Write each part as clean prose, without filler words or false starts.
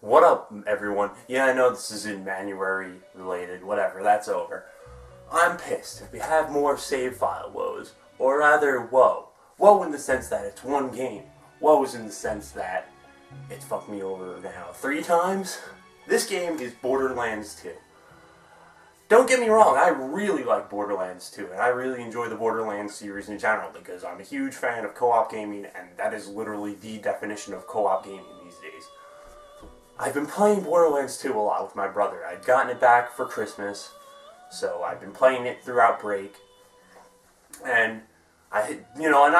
What up, everyone? Yeah, I know this is in January related, whatever, that's over. I'm pissed. We have more save file woes, or rather, woe. Woe in the sense that it's one game. Woes in the sense that it's fucked me over now 3 times. This game is Borderlands 2. Don't get me wrong, I really like Borderlands 2, and I really enjoy the Borderlands series in general because I'm a huge fan of co-op gaming, and that is literally the definition of co-op gaming these days. I've been playing Borderlands 2 a lot with my brother. I'd gotten it back for Christmas, so I've been playing it throughout break. And I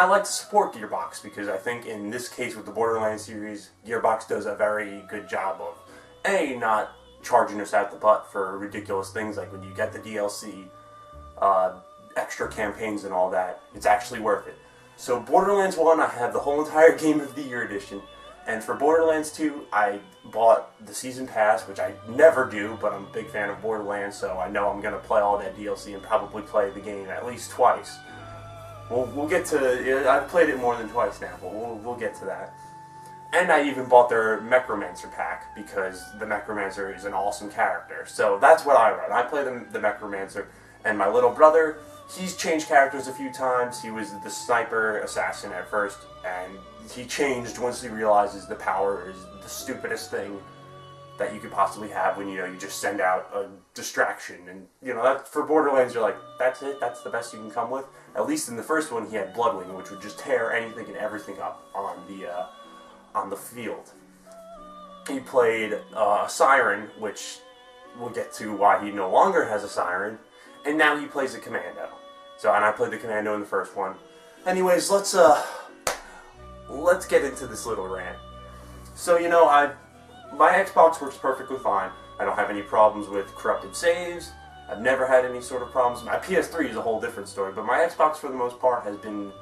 like to support Gearbox because I think in this case with the Borderlands series, Gearbox does a very good job of not charging us out the butt for ridiculous things like when you get the DLC, extra campaigns and all that. It's actually worth it. So Borderlands 1, I have the whole entire Game of the Year edition. And for Borderlands 2, I bought the Season Pass, which I never do, but I'm a big fan of Borderlands, so I know I'm going to play all that DLC and probably play the game at least twice. We'll get to... I've played it more than twice now, but we'll get to that. And I even bought their Necromancer pack, because the Necromancer is an awesome character. So that's what I run. I play the Necromancer, and my little brother, he's changed characters a few times. He was the sniper assassin at first, and he changed once he realizes the power is the stupidest thing that you could possibly have when, you just send out a distraction. And, that, for Borderlands, you're like, that's it? That's the best you can come with? At least in the first one, he had Bloodwing, which would just tear anything and everything up on the field. He played a Siren, which we'll get to why he no longer has a Siren, and now he plays a Commando. And I played the Commando in the first one. Anyways, let's get into this little rant. So, my Xbox works perfectly fine. I don't have any problems with corrupted saves. I've never had any sort of problems. My PS3 is a whole different story, but my Xbox, for the most part, has been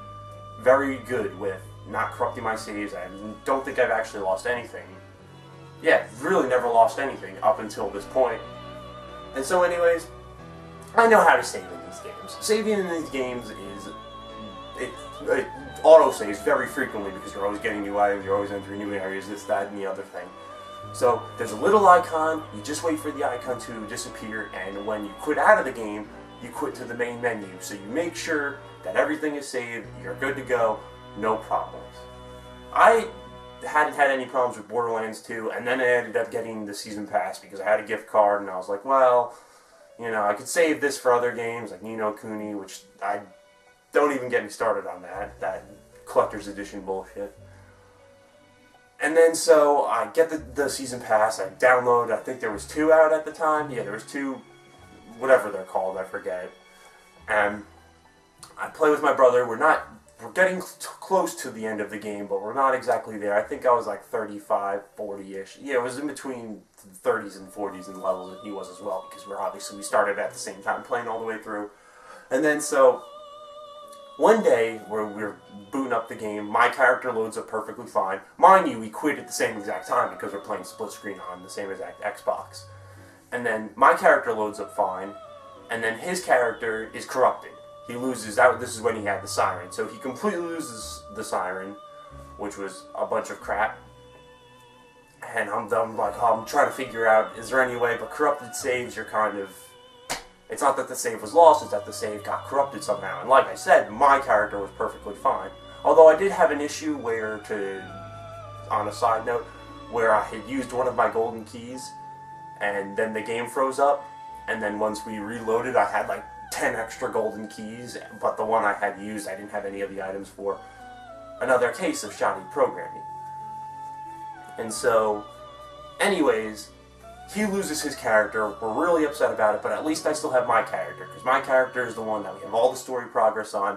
very good with not corrupting my saves. I don't think I've actually lost anything. Yeah, really never lost anything up until this point. And so anyways, I know how to save in these games. Saving in these games is... It auto-saves very frequently because you're always getting new items, you're always entering new areas, this, that, and the other thing. So there's a little icon, you just wait for the icon to disappear, and when you quit out of the game, you quit to the main menu. So you make sure that everything is saved, you're good to go, no problems. I hadn't had any problems with Borderlands 2, and then I ended up getting the Season Pass because I had a gift card, and I was like, well, I could save this for other games like Ni no Kuni, which I don't even get me started on that collector's edition bullshit. And then so I get the Season Pass, I download, I think there was 2 out at the time. Yeah, there was 2, whatever they're called, I forget. And I play with my brother. We're getting close to the end of the game, but we're not exactly there. I think I was like 35, 40-ish. Yeah, it was in between 30s and 40s in levels, and he was as well, because we started at the same time playing all the way through. And then so... one day, where we're booting up the game, my character loads up perfectly fine. Mind you, we quit at the same exact time because we're playing split screen on the same exact Xbox. And then my character loads up fine, and then his character is corrupted. He loses out. This is when he had the Siren. So he completely loses the Siren, which was a bunch of crap. And I'm trying to figure out, is there any way, but corrupted saves, you're kind of... It's not that the save was lost, it's that the save got corrupted somehow. And like I said, my character was perfectly fine. Although I did have an issue on a side note, where I had used one of my golden keys, and then the game froze up, and then once we reloaded, I had like 10 extra golden keys, but the one I had used, I didn't have any of the items for. Another case of shoddy programming. And so, anyways... he loses his character, we're really upset about it, but at least I still have my character, because my character is the one that we have all the story progress on.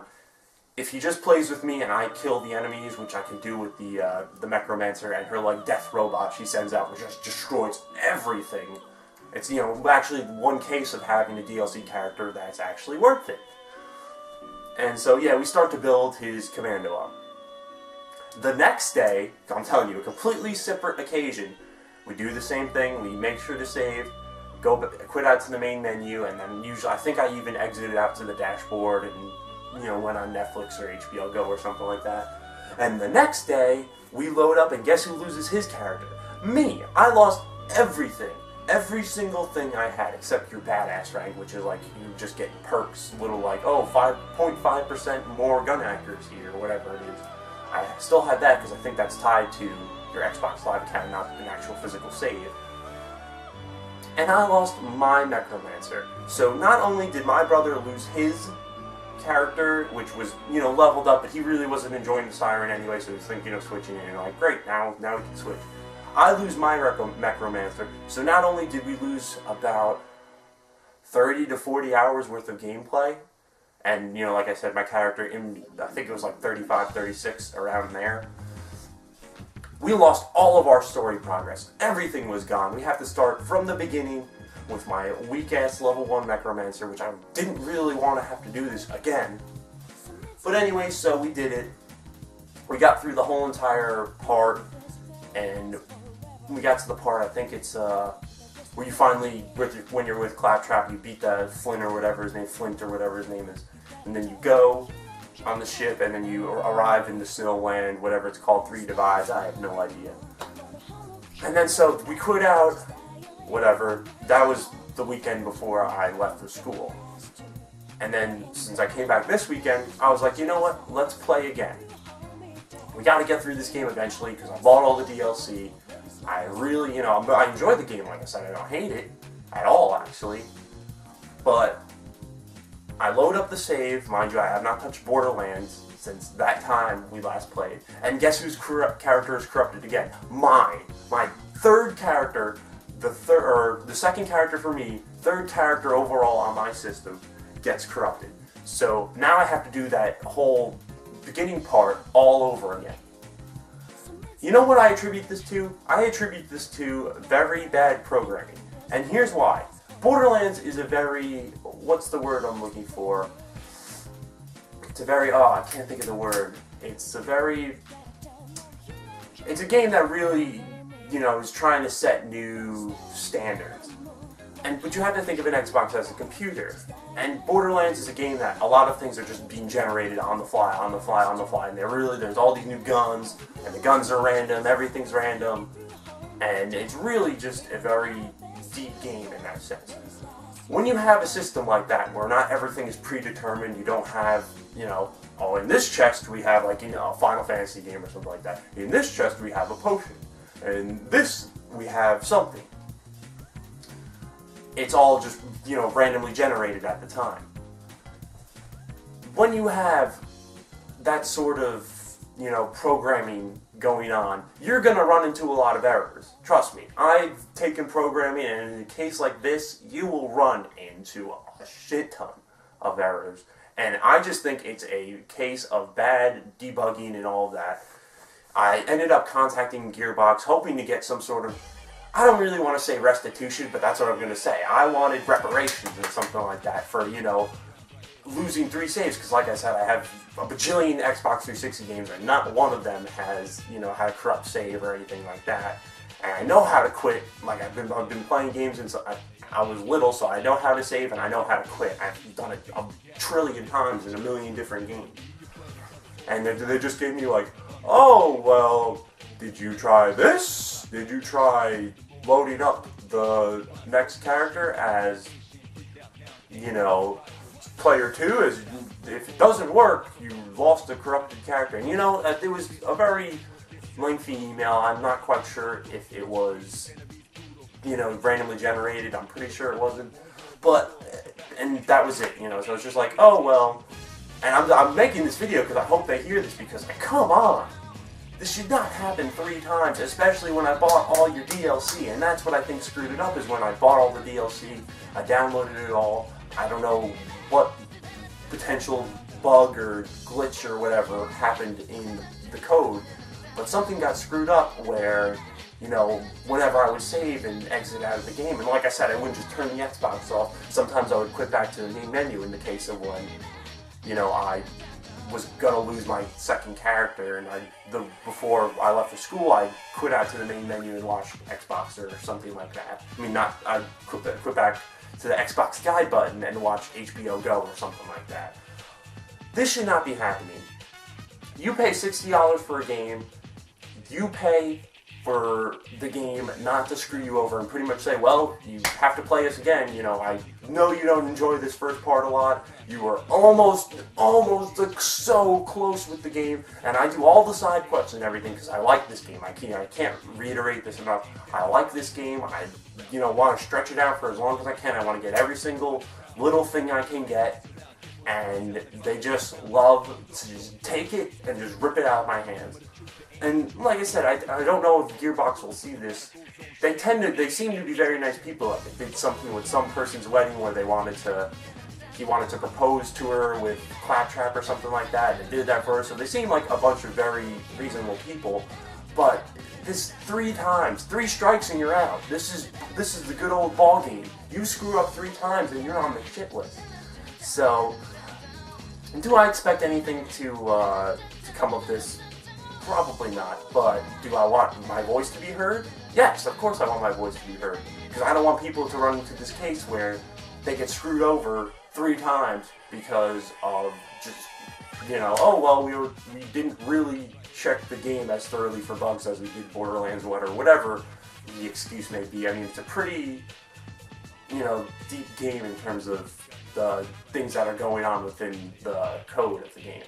If he just plays with me and I kill the enemies, which I can do with the Necromancer and her, death robot she sends out, which just destroys everything. It's, actually one case of having a DLC character that's actually worth it. And so, yeah, we start to build his Commando up. The next day, I'm telling you, a completely separate occasion, we do the same thing, we make sure to save, quit out to the main menu, and then usually, I think I even exited out to the dashboard and, went on Netflix or HBO Go or something like that. And the next day, we load up and guess who loses his character? Me, I lost everything. Every single thing I had except your badass rank, which is like you just get perks, little like, oh, 5.5% more gun accuracy or whatever it is. I still had that because I think that's tied to your Xbox Live account, not an actual physical save. And I lost my Necromancer. So not only did my brother lose his character, which was, leveled up, but he really wasn't enjoying the Siren anyway, so he was thinking of switching it, and like, great, now we can switch. I lose my Necromancer, so not only did we lose about 30 to 40 hours worth of gameplay, and, like I said, my character, I think it was like 35, 36, around there, we lost all of our story progress. Everything was gone. We have to start from the beginning with my weak-ass level 1 Necromancer, which I didn't really want to have to do this again. But anyway, so we did it. We got through the whole entire part, and we got to the part, I think it's where you finally, when you're with Claptrap, you beat that Flint or whatever his name, Flint or whatever his name is, and then you go on the ship, and then you arrive in the Snowland, whatever it's called, 3 Divides, I have no idea. And then so we quit out, whatever, that was the weekend before I left for school. And then, since I came back this weekend, I was like, you know what, let's play again. We gotta get through this game eventually, because I bought all the DLC. I really, I enjoyed the game, like I said, I don't hate it at all, actually. But I load up the save, mind you, I have not touched Borderlands since that time we last played. And guess whose character is corrupted again? Mine. My third character, the second character for me, third character overall on my system, gets corrupted. So now I have to do that whole beginning part all over again. You know what I attribute this to? I attribute this to very bad programming. And here's why. Borderlands is a very, what's the word I'm looking for? It's a very, I can't think of the word. It's a game that really, is trying to set new standards. But you have to think of an Xbox as a computer. And Borderlands is a game that a lot of things are just being generated on the fly, on the fly, on the fly. And there's all these new guns, and the guns are random, everything's random. And it's really just a very deep game in that sense. When you have a system like that, where not everything is predetermined, you don't have, oh, in this chest we have, like, a Final Fantasy game or something like that. In this chest we have a potion. In this we have something. It's all just, randomly generated at the time. When you have that sort of, programming going on, you're going to run into a lot of errors. Trust me. I've taken programming, and in a case like this, you will run into a shit ton of errors. And I just think it's a case of bad debugging and all of that. I ended up contacting Gearbox, hoping to get some sort of, I don't really want to say restitution, but that's what I'm going to say. I wanted reparations or something like that for, losing 3 saves, because like I said, I have a bajillion Xbox 360 games, and not one of them has, had a corrupt save or anything like that. And I know how to quit. Like, I've been playing games since I was little, so I know how to save and I know how to quit. I've done it a trillion times in a million different games. And they just gave me like, oh, well, did you try this? Did you try loading up the next character as, player 2? If it doesn't work, you lost a corrupted character. And it was a very lengthy email. I'm not quite sure if it was, randomly generated. I'm pretty sure it wasn't. And that was it, So it's just like, oh, well. And I'm making this video because I hope they hear this, because, come on. This should not happen 3 times, especially when I bought all your DLC. And that's what I think screwed it up, is when I bought all the DLC, I downloaded it all. I don't know what potential bug or glitch or whatever happened in the code, but something got screwed up where, whenever I would save and exit out of the game, and like I said, I wouldn't just turn the Xbox off. Sometimes I would quit back to the main menu in the case of when, I was gonna lose my second character, and before I left for school, I quit out to the main menu and watched Xbox or something like that. I quit back to the Xbox guide button and watch HBO Go or something like that. This should not be happening. You pay $60 for a game, you pay for the game not to screw you over and pretty much say, well, you have to play us again. You know, I know you don't enjoy this first part a lot. You were almost like so close with the game, and I do all the side quests and everything because I like this game. I can't reiterate this enough. I like this game. I, want to stretch it out for as long as I can. I want to get every single little thing I can get, and they just love to just take it and just rip it out of my hands. And like I said, I don't know if Gearbox will see this. They seem to be very nice people. They did something with some person's wedding where he wanted to propose to her with Claptrap or something like that, and they did that for her. So they seem like a bunch of very reasonable people. But this 3 times, 3 strikes and you're out. This is the good old ball game. You screw up 3 times and you're on the shit list. So, do I expect anything to come of this? Probably not, but do I want my voice to be heard? Yes, of course I want my voice to be heard. Because I don't want people to run into this case where they get screwed over 3 times because of just, oh, well, we didn't really check the game as thoroughly for bugs as we did Borderlands or whatever the excuse may be. I mean, it's a pretty, deep game in terms of the things that are going on within the code of the game.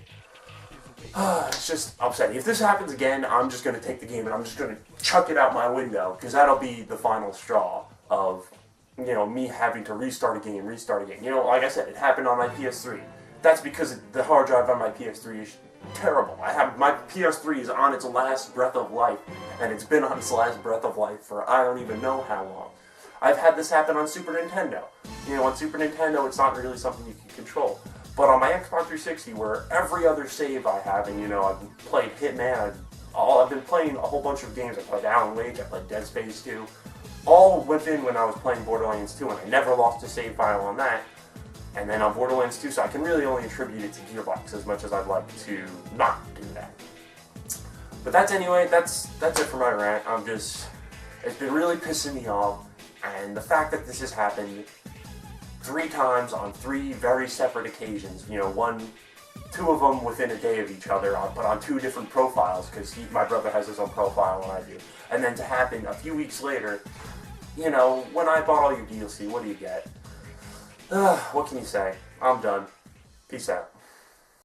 It's just upsetting. If this happens again, I'm just going to take the game and I'm just going to chuck it out my window, because that'll be the final straw of, me having to restart a game. Like I said, it happened on my PS3. That's because the hard drive on my PS3 is terrible. My PS3 is on its last breath of life, and it's been on its last breath of life for I don't even know how long. I've had this happen on Super Nintendo. On Super Nintendo, it's not really something you can control. But on my Xbox 360, where every other save I have, and I've played Hitman, I've been playing a whole bunch of games. I played Alan Wake, I played Dead Space 2. All went in when I was playing Borderlands 2, and I never lost a save file on that. And then on Borderlands 2, so I can really only attribute it to Gearbox as much as I'd like to not do that. But that's it for my rant. It's been really pissing me off, and the fact that this has happened 3 times on 3 very separate occasions. 2 of them within a day of each other, but on 2 different profiles, because my brother has his own profile and I do. And then to happen a few weeks later, when I bought all your DLC, what do you get? What can you say? I'm done. Peace out.